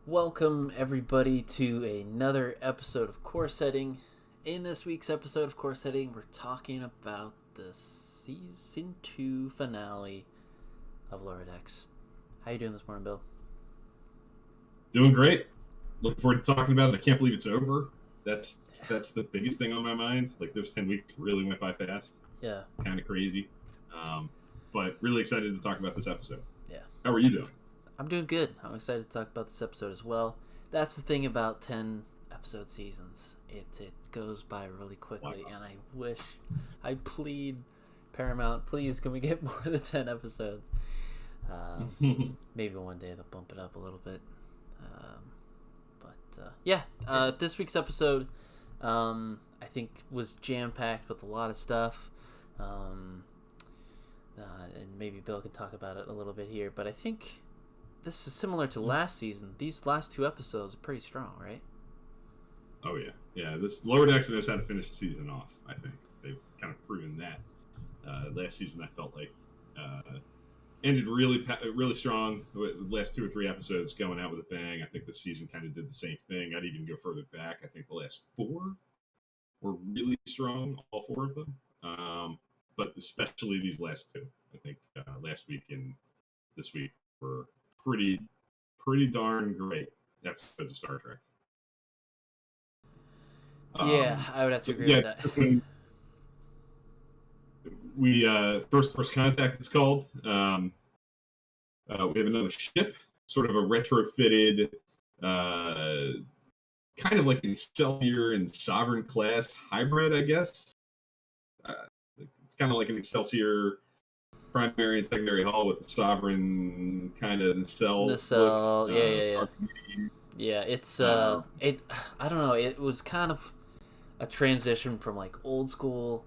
Welcome, everybody, to another episode of Core Setting. In this week's episode of Core Setting, we're talking about the Season 2 finale of Lower Decks. How you doing this morning, Bill? Doing great. Looking forward to talking about it. I can't believe it's over. That's the biggest thing on my mind. Like, those 10 weeks really went by fast. Yeah. Kind of crazy. But really excited to talk about this episode. Yeah. How are you doing? I'm doing good. I'm excited to talk about this episode as well. That's the thing about 10 episode seasons. It goes by really quickly, Wow. and I plead, Paramount, please, can we get more than 10 episodes? Maybe one day they'll bump it up a little bit. This week's episode, I think, was jam-packed with a lot of stuff. And maybe Bill can talk about it a little bit here, but I think this is similar to last season. These last two episodes are pretty strong, right? Oh, yeah. Yeah, this Lower Decks knows how to finish the season off, I think. They've kind of proven that. Last season, I felt like ended really strong. The last 2 or 3 episodes going out with a bang. I think this season kind of did the same thing. I'd even go further back. I think the last 4 were really strong, all 4 of them. But especially these last 2. I think last week and this week were pretty darn great episodes of Star Trek. Yeah, I would have to agree with that. We first contact, it's called. We have another ship, sort of a retrofitted, kind of like an Excelsior and Sovereign class hybrid, I guess. It's kind of like an Excelsior primary and secondary hull with the Sovereign kind of nacelle. Nacelle, look, yeah. It's I don't know. It was kind of a transition from like old school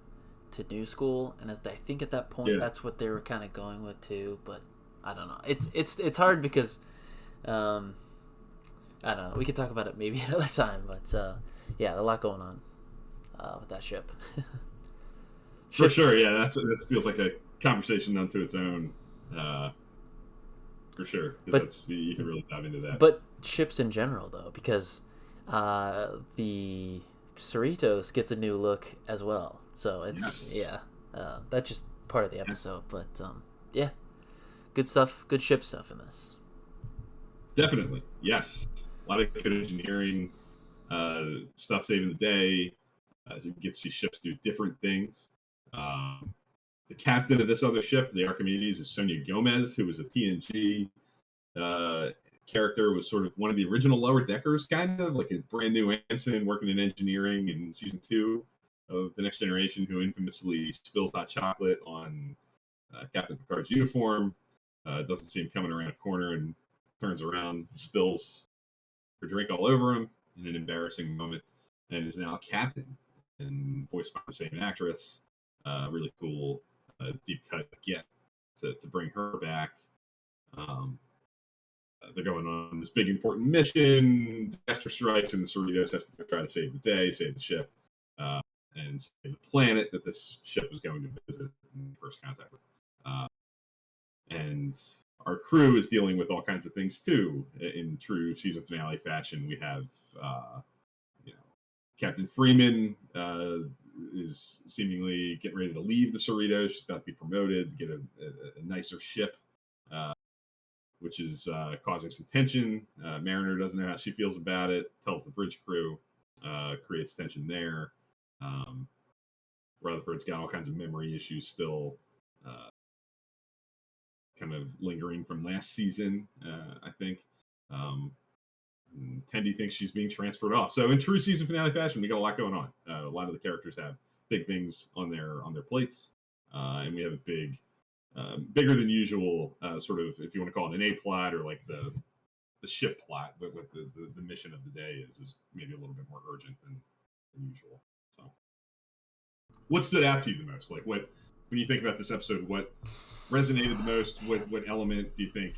to new school, and I think at that point that's what they were kind of going with too. But I don't know. It's hard because I don't know. We could talk about it maybe another time, but a lot going on with that ship. For sure, yeah. That feels like a conversation unto its own. For sure, because you can really dive into that. But ships in general, though, because the Cerritos gets a new look as well. So it's that's just part of the episode. But good stuff, good ship stuff in this. Definitely, yes. A lot of good engineering stuff saving the day. You get to see ships do different things. The captain of this other ship, the Archimedes, is Sonia Gomez, who was a TNG character, was sort of one of the original Lower Deckers, kind of like a brand new Anson working in engineering in season 2 of The Next Generation, who infamously spills hot chocolate on Captain Picard's uniform. Doesn't see him coming around a corner and turns around, spills her drink all over him in an embarrassing moment, and is now a captain and voiced by the same actress. Really cool deep cut get to bring her back. They're going on this big important mission. Disaster strikes, and the Cerritos has to try to save the day, save the ship, and save the planet that this ship was going to visit in first contact with. And our crew is dealing with all kinds of things too. In true season finale fashion, we have Captain Freeman is seemingly getting ready to leave the Cerritos. She's about to be promoted to get a nicer ship, which is causing some tension. Mariner doesn't know how she feels about it, tells the bridge crew, creates tension there. Rutherford's got all kinds of memory issues still, kind of lingering from last season, I think. Tendi thinks she's being transferred off. So in true season finale fashion, we got a lot going on. A lot of the characters have big things on their plates, and we have a bigger than usual sort of, if you want to call it an A plot, or like the ship plot, but what the mission of the day is maybe a little bit more urgent than usual. So, what stood out to you the most? Like, what, when you think about this episode, what resonated the most? What element do you think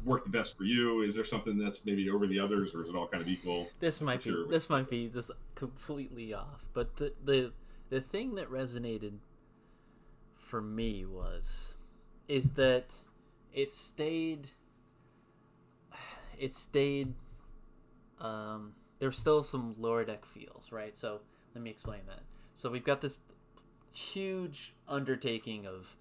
worked the best for you? Is there something that's maybe over the others, or is it all kind of equal? This might be just completely off, but the thing that resonated for me is that it stayed it stayed. There's still some lower deck feels, right? So let me explain that. So we've got this huge undertaking of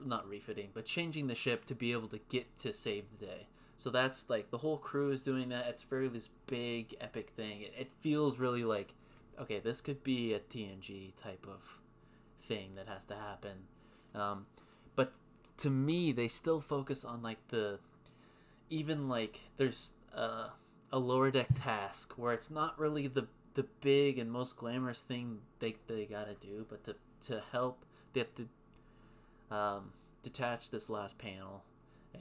not refitting, but changing the ship to be able to get to save the day. So that's like the whole crew is doing that. It's very this big epic thing. It feels really like, okay, this could be a TNG type of thing that has to happen. But to me, they still focus on like even like there's a lower deck task where it's not really the big and most glamorous thing they gotta do, but to help, they have to detach this last panel,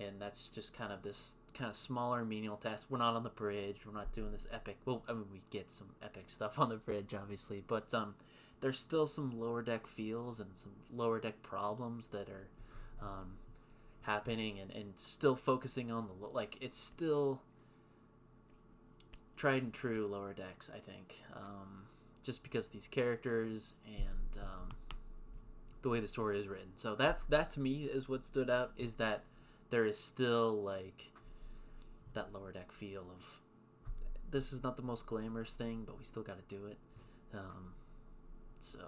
and that's just kind of this kind of smaller menial task. We're not on the bridge, we're not doing this epic, well, I mean, we get some epic stuff on the bridge obviously, but there's still some lower deck feels and some lower deck problems that are happening, and still focusing on the like it's still tried and true lower decks, I think, just because these characters and the way the story is written. So that to me is what stood out, is that there is still like that lower deck feel of, this is not the most glamorous thing, but we still got to do it. So,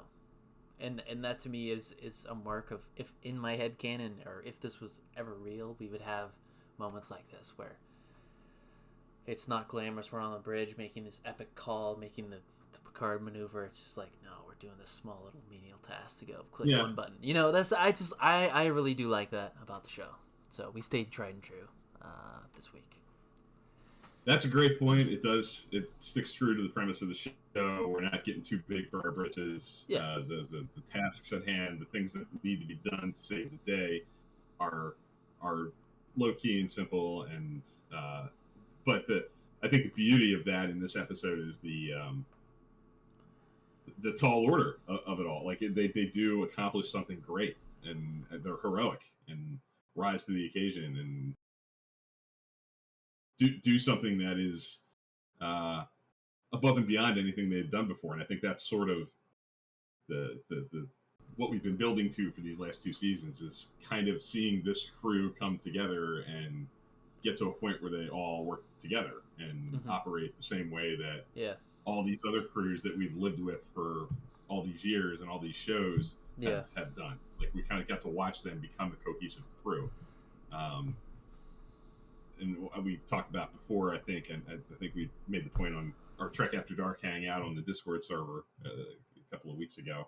and that to me is a mark of, if in my head canon, or if this was ever real, we would have moments like this where it's not glamorous. We're on the bridge making this epic call, making the Picard maneuver. It's just like, no, we're doing this small little menial task to go click one button. You know, that's I really do like that about the show. So we stayed tried and true this week. That's a great point. It sticks true to the premise of the show. We're not getting too big for our britches. Yeah. The tasks at hand, the things that need to be done to save the day, are low key and simple. And but I think the beauty of that in this episode is the tall order of it all. Like they do accomplish something great, and they're heroic and rise to the occasion and do something that is above and beyond anything they've done before. And I think that's sort of the what we've been building to for these last two seasons, is kind of seeing this crew come together and get to a point where they all work together and operate the same way that all these other crews that we've lived with for all these years and all these shows have done. Like, we kind of got to watch them become a cohesive crew. And we've talked about before, I think, and I think we made the point on our Trek After Dark hangout on the Discord server a couple of weeks ago,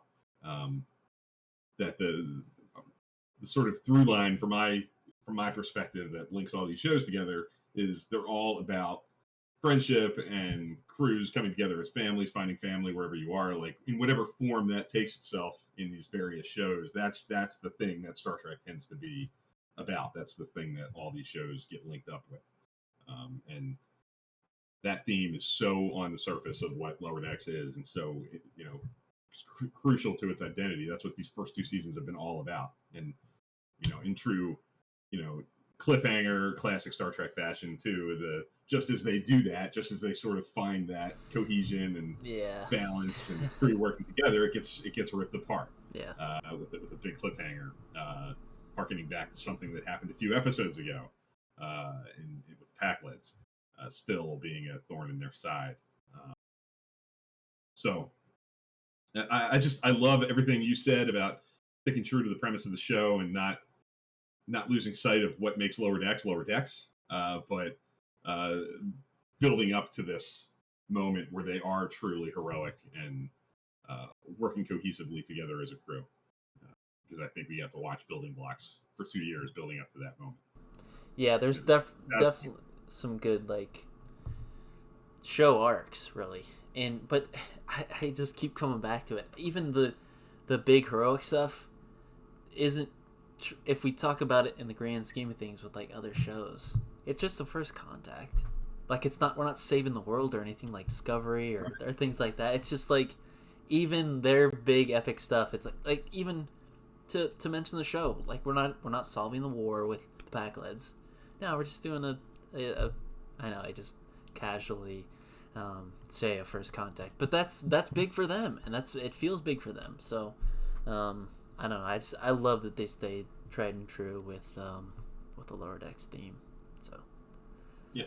that the sort of through line from my perspective that links all these shows together is they're all about friendship and crews coming together as families, finding family wherever you are, like in whatever form that takes itself in these various shows. That's the thing that Star Trek tends to be about. That's the thing that all these shows get linked up with. And that theme is so on the surface of what Lower Decks is, and so, crucial to its identity. That's what these first two seasons have been all about. And, in true, cliffhanger, classic Star Trek fashion too, just as they do that, just as they sort of find that cohesion and balance and crew working together, it gets ripped apart. With a big cliffhanger, harkening back to something that happened a few episodes ago, with Pakleds still being a thorn in their side. So I love everything you said about sticking true to the premise of the show and not losing sight of what makes Lower Decks, but building up to this moment where they are truly heroic and working cohesively together as a crew. Because I think we got to watch building blocks for 2 years building up to that moment. Yeah, there's definitely some good show arcs, really, but I just keep coming back to it. Even the big heroic stuff isn't. If we talk about it in the grand scheme of things with other shows, it's just the first contact. Like, it's not, we're not saving the world or anything like Discovery or things like that. It's just even their big epic stuff. It's like even to mention the show, we're not solving the war with the Pakleds. No, we're just doing I know I just casually say a first contact, but that's big for them, and it feels big for them. So I don't know. I love that they stayed tried and true with the Lower Decks theme. So Yeah,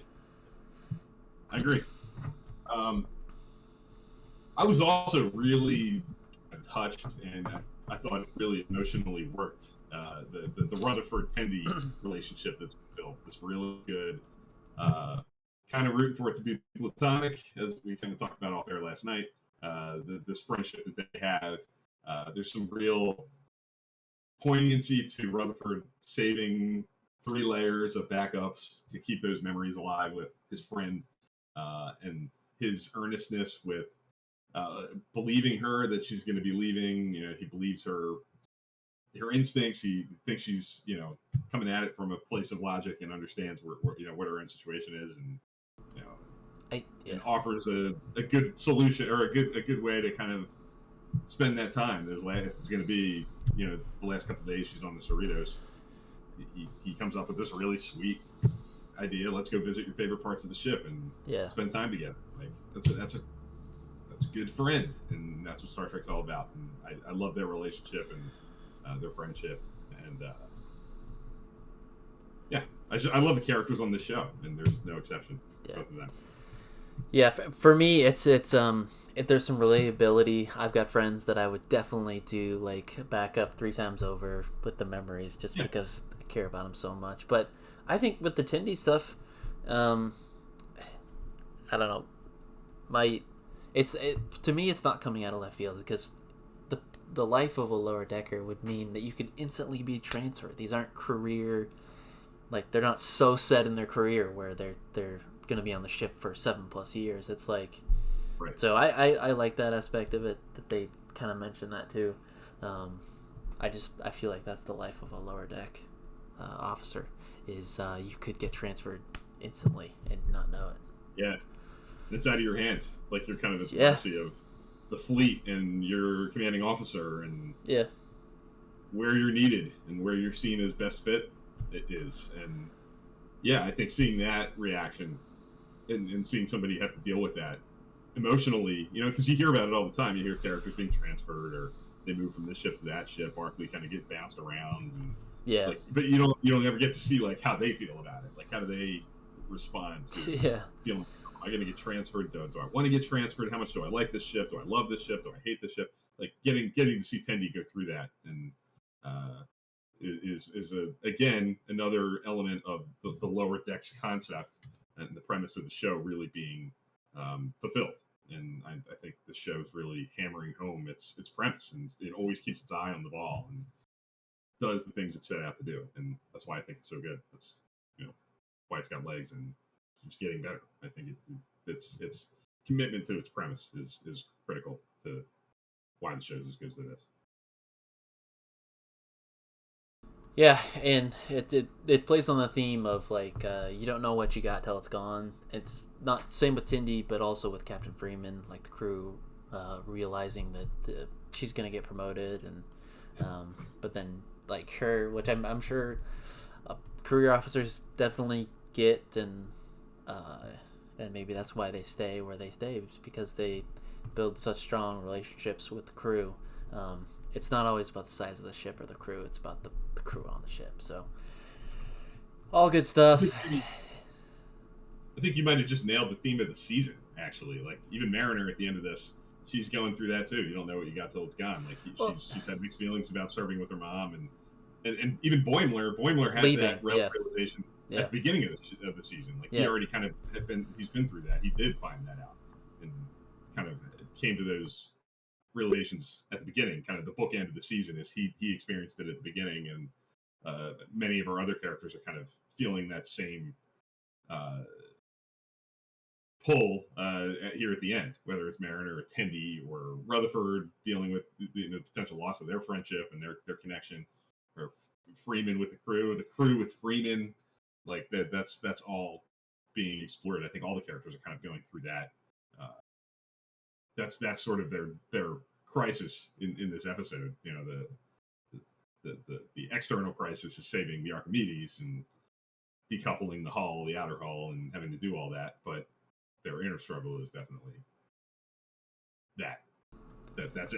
I agree. I was also really touched, and I thought it really emotionally worked. The Rutherford Tendi relationship that's built is really good. Kind of rooting for it to be platonic, as we kind of talked about off air last night. This friendship that they have, there's some real poignancy to Rutherford saving 3 layers of backups to keep those memories alive with his friend, and his earnestness with believing her that she's going to be leaving. He believes her instincts. He thinks she's coming at it from a place of logic and understands where what her own situation is, and and offers a good solution or a good way to kind of spend that time. If it's going to be the last couple of days she's on the Cerritos, he comes up with this really sweet idea. Let's go visit your favorite parts of the ship and spend time together. Like that's a good friend, and that's what Star Trek's all about. And I love their relationship and their friendship, and I love the characters on this show, and there's no exception. Both of them. Yeah, for me, it's if there's some relatability. I've got friends that I would definitely do like back up 3 times over with the memories, just because I care about them so much. But I think with the Tendi stuff, I don't know, to me it's not coming out of left field, because the life of a lower decker would mean that you could instantly be transferred. These aren't career, like they're not so set in their career where they're going to be on the ship for 7+ years. It's like, right. So I like that aspect of it, that they kind of mentioned that too. I feel like that's the life of a lower deck officer, is you could get transferred instantly and not know it. Yeah, it's out of your hands. Like you're kind of at the mercy of the fleet and your commanding officer, and where you're needed and where you're seen as best fit it is. And I think seeing that reaction and seeing somebody have to deal with that emotionally, because you hear about it all the time. You hear characters being transferred, or they move from this ship to that ship. Barclay kind of get bounced around, and but you don't ever get to see like how they feel about it. Like how do they respond to feeling? Am I going to get transferred? Do I want to get transferred? How much do I like this ship? Do I love this ship? Do I hate this ship? Like getting to see Tendi go through that, and is again another element of the lower decks concept and the premise of the show really being fulfilled. And I think the show's really hammering home its premise, and it always keeps its eye on the ball and does the things it set out to do. And that's why I think it's so good. That's why it's got legs and keeps getting better. I think its commitment to its premise is critical to why the show's as good as it is. Yeah, and it plays on the theme of like you don't know what you got till it's gone. It's not same with Tendi, but also with Captain Freeman, like the crew realizing that she's gonna get promoted, and but then like her, which I'm sure career officers definitely get, and maybe that's why they stay where they stay, it's because they build such strong relationships with the crew. It's not always about the size of the ship or the crew. It's about the crew on the ship. So, all good stuff. I think you might have just nailed the theme of the season, actually. Like, even Mariner at the end of this, she's going through that, too. You don't know what you got till it's gone. Like, she's had mixed feelings about serving with her mom. And even Boimler had that realization at the beginning of the season. Like, he already kind of he's been through that. He did find that out and kind of came to those realizations at the beginning. Kind of the bookend of the season is he experienced it at the beginning, and many of our other characters are kind of feeling that same pull here at the end, whether it's Mariner or Tendi or Rutherford dealing with the potential loss of their friendship and their connection, or Freeman with the crew with Freeman. Like that's all being explored. I think all the characters are kind of going through that. That's sort of their crisis in this episode. The external crisis is saving the Archimedes and decoupling the hull, the outer hull, and having to do all that. But their inner struggle is definitely that's it. That's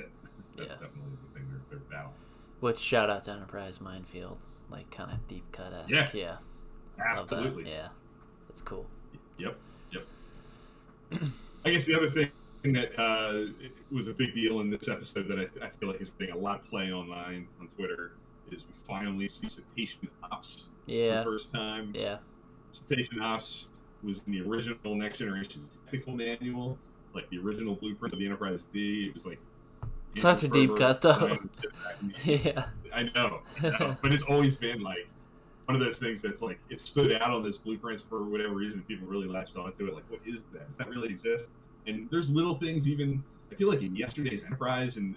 definitely the thing they're battling. Which, shout out to Enterprise Minefield, like kind of deep cut-esque. Yeah, absolutely. Yeah, that's cool. Yep. Yep. I guess the other thing that it was a big deal in this episode that I feel like is getting a lot of play online on Twitter is we finally see Cetacean Ops for the first time. Yeah. Cetacean Ops was in the original Next Generation technical manual, like the original blueprint of the Enterprise D. It was like such a deep cut, though. Yeah, I know, but it's always been like one of those things that's like it stood out on those blueprints for whatever reason. People really latched onto it. Like, what is that? Does that really exist? And there's little things. Even I feel like in yesterday's Enterprise, and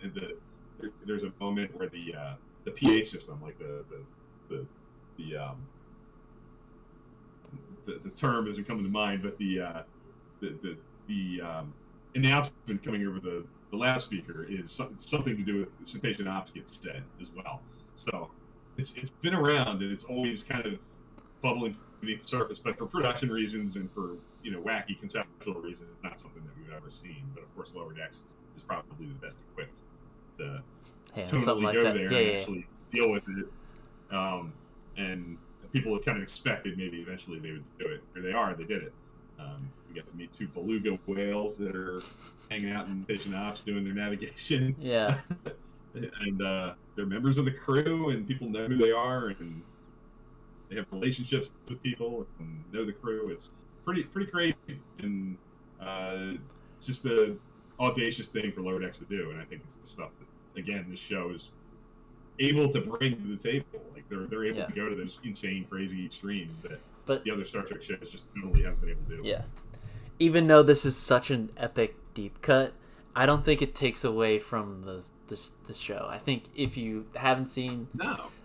there's a moment where the PA system, like the term isn't coming to mind, but the announcement coming over the loudspeaker is something to do with Cetacean Ops gets said as well. So it's been around, and it's always kind of bubbling beneath the surface. But for production reasons and for wacky conceptual reasons, it's not something that we've ever seen. But of course, Lower Decks is probably the best equipped to totally go there and actually deal with it. And people have kind of expected maybe eventually they would do it. Here they are. They did it. We got to meet 2 beluga whales that are hanging out in Station Ops doing their navigation. Yeah. And they're members of the crew, and people know who they are, and they have relationships with people and know the crew. It's pretty crazy, and just a audacious thing for Lower Decks to do. And I think it's the stuff that, again, this show is able to bring to the table. Like they're able to go to those insane, crazy extremes that the other Star Trek shows just totally haven't been able to do. Yeah. Even though this is such an epic deep cut, I don't think it takes away from the show. I think if you haven't seen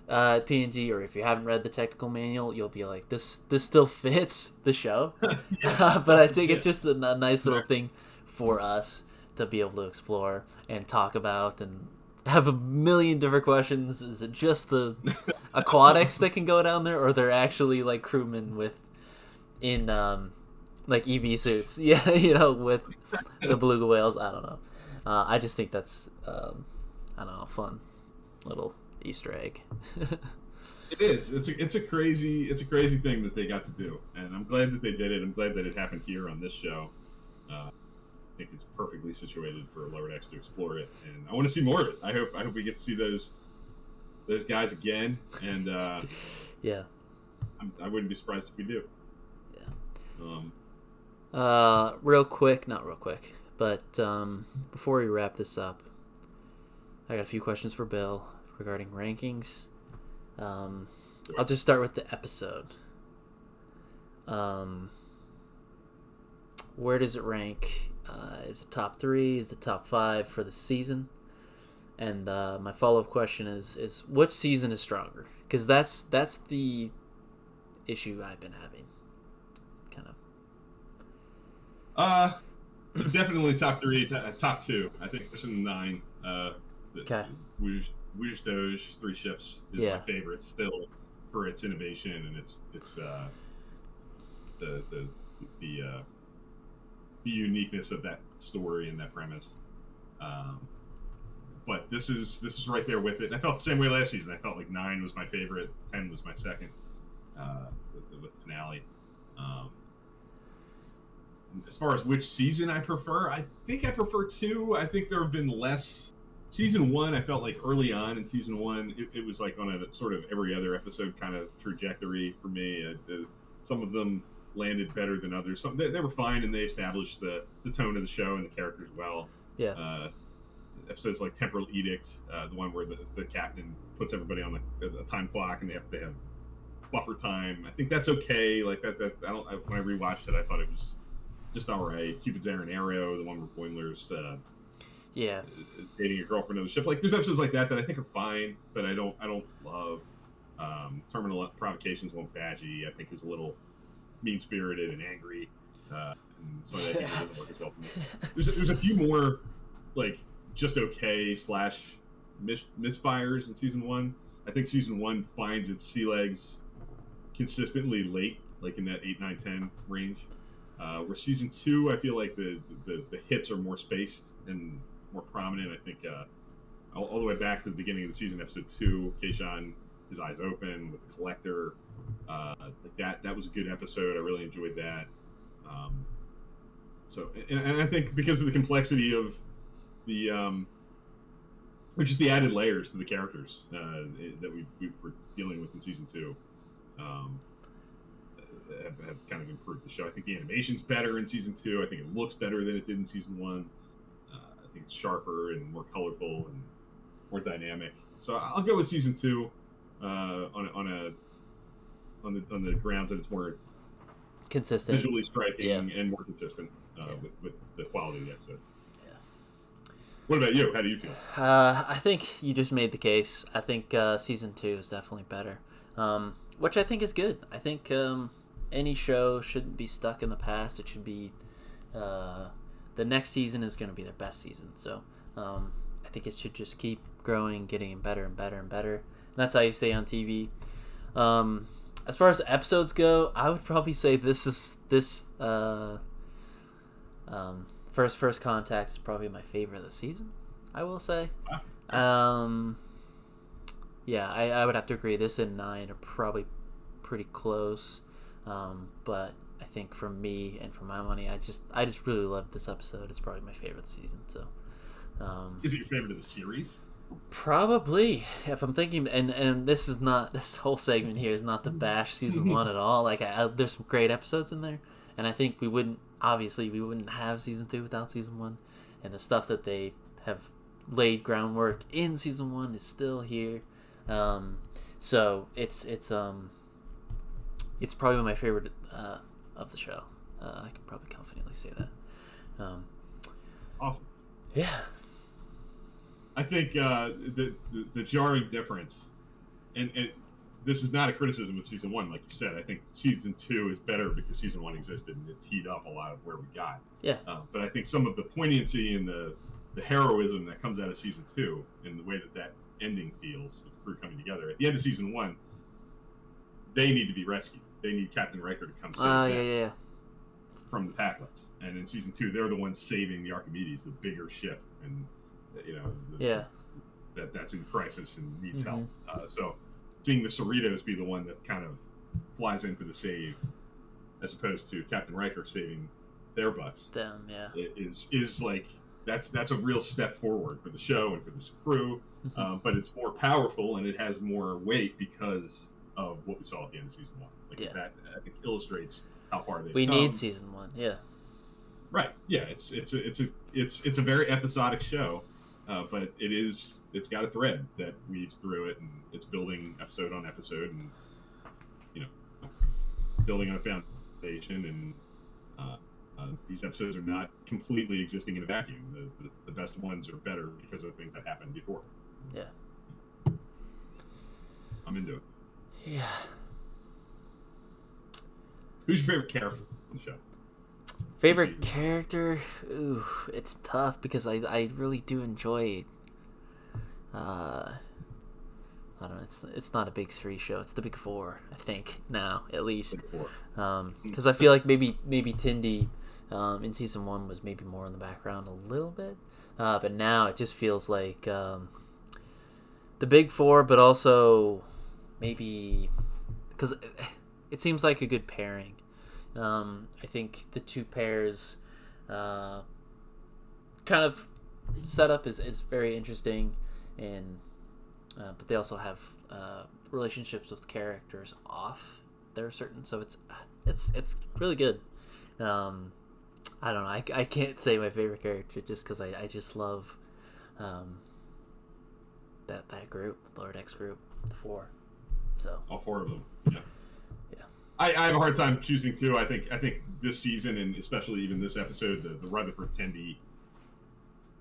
TNG, or if you haven't read the technical manual, you'll be like, this still fits the show. But I think it's just a nice little thing for us to be able to explore and talk about and have a million different questions. Is it just the aquatics that can go down there, or they're actually like crewmen in like EV suits? Yeah, with the beluga whales. I don't know. I just think that's I don't know, fun little Easter egg. It is. It's a crazy thing that they got to do, and I'm glad that they did it. I'm glad that it happened here on this show. I think it's perfectly situated for Lower Decks to explore it, and I want to see more of it. I hope we get to see those guys again, and yeah, I wouldn't be surprised if we do. Yeah. Not real quick, but before we wrap this up, I got a few questions for Bill regarding rankings. I'll just start with the episode. Where does it rank? Is it top 3? Is it top 5 for the season? And my follow-up question is which season is stronger? Because that's the issue I've been having. Kind of. Definitely top 3, top 2. I think this is 9. Okay. Rouge Doge, 3 Ships is my favorite still for its innovation and its the uniqueness of that story and that premise. But this is right there with it. And I felt the same way last season. I felt like 9 was my favorite, 10 was my second with the finale. As far as which season I prefer, I think I prefer 2. I think there have been less. Season 1, I felt like early on in season 1, it was like on a sort of every other episode kind of trajectory for me. Some of them landed better than others. Some they were fine, and they established the tone of the show and the characters well. Yeah. Episodes like Temporal Edict, the one where the captain puts everybody on the time clock and they have to have buffer time. I think that's okay. Like that when I rewatched it, I thought it was just all right. Cupid's Errant Arrow, the one where Boimler's dating a girlfriend on the ship. Like there's episodes like that I think are fine, but I don't love. Terminal Provocations Won't Badgie, I think, is a little mean-spirited and angry, and so that doesn't work as well for me. There's a few more like just okay / misfires in season 1. I think season 1 finds its sea legs consistently late, like in that 8, 9, 10 range. Where season 2, I feel like the hits are more spaced and more prominent. I think all the way back to the beginning of the season, episode 2, Keishan, his eyes open with the collector, like that was a good episode. I really enjoyed that. So, and I think because of the complexity of the which is the added layers to the characters that we were dealing with in season 2, um, have kind of improved the show. I think the animation's better in season 2. I think it looks better than it did in season 1. I think it's sharper and more colorful and more dynamic. So I'll go with season 2 on the grounds that it's more consistent, visually striking, and more consistent with the quality of the episodes. What about you? How do you feel? I think you just made the case. I think season 2 is definitely better, which I think is good. I think any show shouldn't be stuck in the past. It should be the next season is going to be their best season. So I think it should just keep growing, getting better and better and better. And that's how you stay on TV. As far as episodes go, I would probably say this First Contact is probably my favorite of the season, I will say. Yeah, I would have to agree. This and 9 are probably pretty close. But I think for me and for my money, I just really loved this episode. It's probably my favorite of the season. So, is it your favorite of the series? Probably, if I'm thinking, and this whole segment here is not to bash season 1 at all. Like, there's some great episodes in there, and I think we wouldn't have season 2 without season 1, and the stuff that they have laid groundwork in season 1 is still here. So it's probably my favorite of the show. I can probably confidently say that. Awesome. Yeah. I think the jarring difference, and this is not a criticism of season 1, like you said. I think season 2 is better because season 1 existed and it teed up a lot of where we got. Yeah. But I think some of the poignancy and the heroism that comes out of season 2 and the way that ending feels with the crew coming together. At the end of season 1, they need to be rescued. They need Captain Riker to come save them from the Packlets. And in season 2, they're the ones saving the Archimedes, the bigger ship, and that's in crisis and needs help. So seeing the Cerritos be the one that kind of flies in for the save, as opposed to Captain Riker saving their butts, is like that's a real step forward for the show and for this crew. But it's more powerful and it has more weight because of what we saw at the end of season 1. That I think illustrates how far they've come. We need season 1, yeah. Right. Yeah. It's a very episodic show, but it's got a thread that weaves through it, and it's building episode on episode, and building on a foundation. And these episodes are not completely existing in a vacuum. The best ones are better because of things that happened before. Yeah. I'm into it. Yeah. Who's your favorite character on the show? Favorite character? Ooh, it's tough because I really do enjoy. I don't know. It's not a big 3 show. It's the big 4, I think now at least. Because I feel like maybe Tindy in season 1 was maybe more in the background a little bit, but now it just feels like the big 4, but also maybe because it seems like a good pairing. I think the 2 pairs kind of setup is very interesting, and but they also have relationships with characters off. They're certain, so it's really good. I don't know. I can't say my favorite character just because I just love that group, Lower Decks group, the 4. So all 4 of them. Yeah. I have a hard time choosing 2. I think this season, and especially even this episode, the Rutherford Tendi,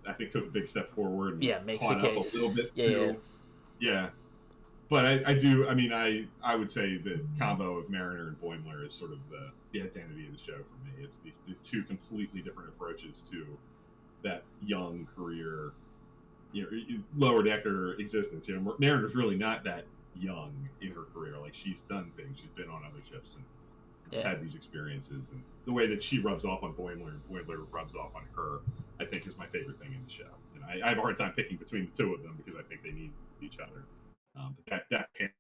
I think took a big step forward. And makes the case up a little bit too. Yeah. But I would say the combo of Mariner and Boimler is sort of the identity of the show for me. It's the 2 completely different approaches to that young career, lower decker existence. Mariner's really not that young in her career. Like, she's done things. She's been on other ships and just had these experiences. And the way that she rubs off on Boimler and Boimler rubs off on her, I think is my favorite thing in the show. And I have a hard time picking between the 2 of them because I think they need each other. But that pairing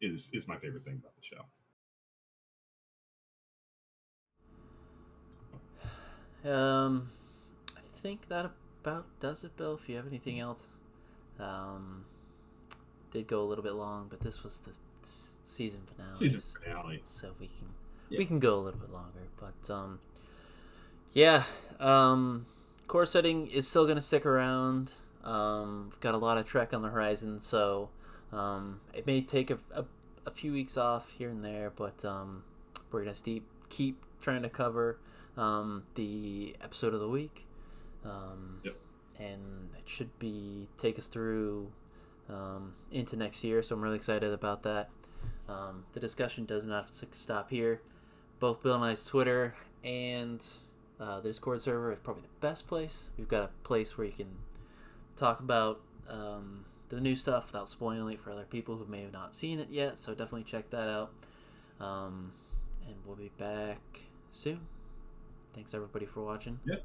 is is my favorite thing about the show. I think that about does it, Bill. If you have anything else, did go a little bit long, but this was the season finale. So we can go a little bit longer. But yeah, core setting is still gonna stick around. We've got a lot of Trek on the horizon, so it may take a few weeks off here and there, but we're gonna keep trying to cover the episode of the week, and it should take us through into next year. So I'm really excited about that. The discussion does not stop here. Both Bill and I's Twitter and the Discord server is probably the best place. We've got a place where you can talk about the new stuff without spoiling it for other people who may have not seen it yet. So definitely check that out. And we'll be back soon. Thanks everybody for watching. Yep.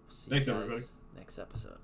See Thanks you guys everybody. next episode.